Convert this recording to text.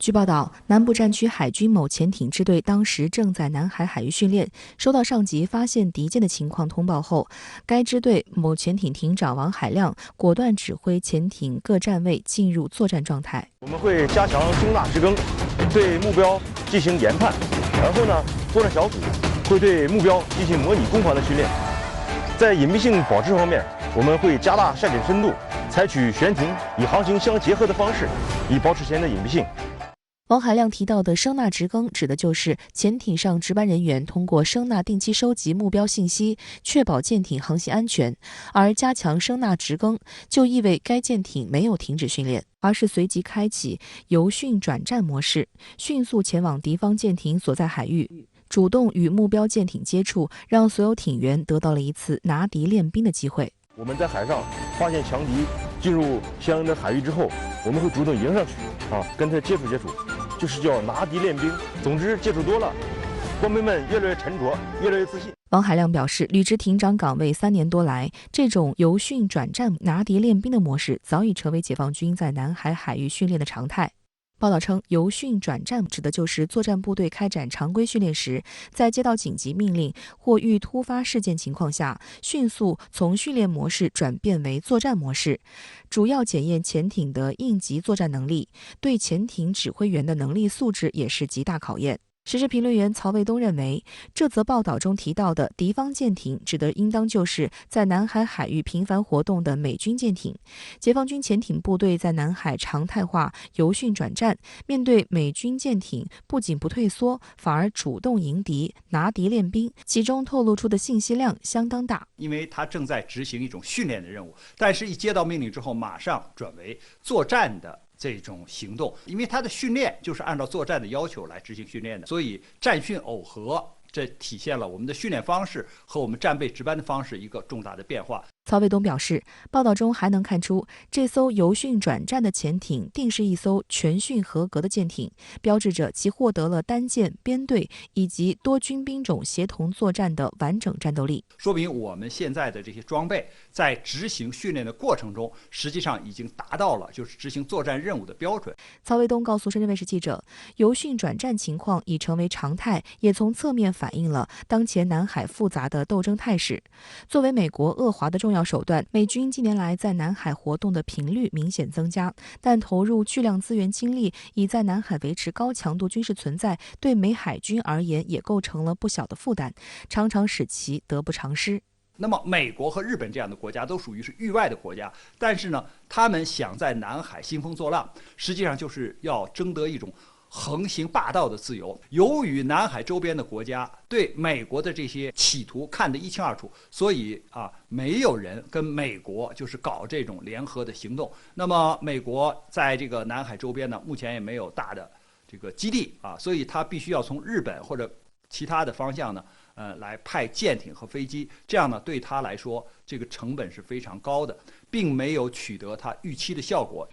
据报道，南部战区海军某潜艇支队当时正在南海海域训练，收到上级发现敌舰的情况通报后，该支队某潜艇艇长王海亮果断指挥潜艇各站位进入作战状态。我们会加强声纳直更，对目标进行研判，然后呢，作战小组会对目标进行模拟攻防的训练。在隐蔽性保持方面，我们会加大晒点深度，采取悬停与航行相结合的方式，以保持前的隐蔽性。王海亮提到的声纳直更，指的就是潜艇上值班人员通过声纳定期收集目标信息，确保舰艇航行安全。而加强声纳直更，就意味该舰艇没有停止训练，而是随即开启由训转战模式，迅速前往敌方舰艇所在海域，主动与目标舰艇接触，让所有艇员得到了一次拿敌练兵的机会。我们在海上发现强敌进入相应的海域之后，我们会主动迎上去，跟他接触，就是叫拿敌练兵。总之，接触多了，官兵们越来越沉着，越来越自信。王海亮表示，履职艇长岗位3年多来，这种由训转战、拿敌练兵的模式早已成为解放军在南海海域训练的常态。报道称，由训转战指的就是作战部队开展常规训练时，在接到紧急命令或遇突发事件情况下，迅速从训练模式转变为作战模式，主要检验潜艇的应急作战能力，对潜艇指挥员的能力素质也是极大考验。时事评论员曹卫东认为，这则报道中提到的敌方舰艇指的应当就是在南海海域频繁活动的美军舰艇。解放军潜艇部队在南海常态化由训转战，面对美军舰艇不仅不退缩，反而主动迎敌、拿敌练兵，其中透露出的信息量相当大。因为他正在执行一种训练的任务，但是一接到命令之后，马上转为作战的这种行动，因为他的训练就是按照作战的要求来执行训练的，所以战训耦合，这体现了我们的训练方式和我们战备值班的方式一个重大的变化。曹卫东表示，报道中还能看出，这艘由训转战的潜艇定是一艘全训合格的舰艇，标志着其获得了单舰、编队以及多军兵种协同作战的完整战斗力，说明我们现在的这些装备在执行训练的过程中，实际上已经达到了就是执行作战任务的标准。曹卫东告诉深圳卫视记者，由训转战情况已成为常态，也从侧面反映了当前南海复杂的斗争态势。作为美国遏华的重要手段，美军近年来在南海活动的频率明显增加，但投入巨量资源精力以在南海维持高强度军事存在，对美海军而言也构成了不小的负担，常常使其得不偿失。那么美国和日本这样的国家都属于是域外的国家，但是呢，他们想在南海兴风作浪，实际上就是要争得一种横行霸道的自由。由于南海周边的国家对美国的这些企图看得一清二楚，所以没有人跟美国就是搞这种联合的行动。那么美国在这个南海周边呢，目前也没有大的这个基地所以他必须要从日本或者其他的方向呢，来派舰艇和飞机，这样呢对他来说，这个成本是非常高的，并没有取得他预期的效果。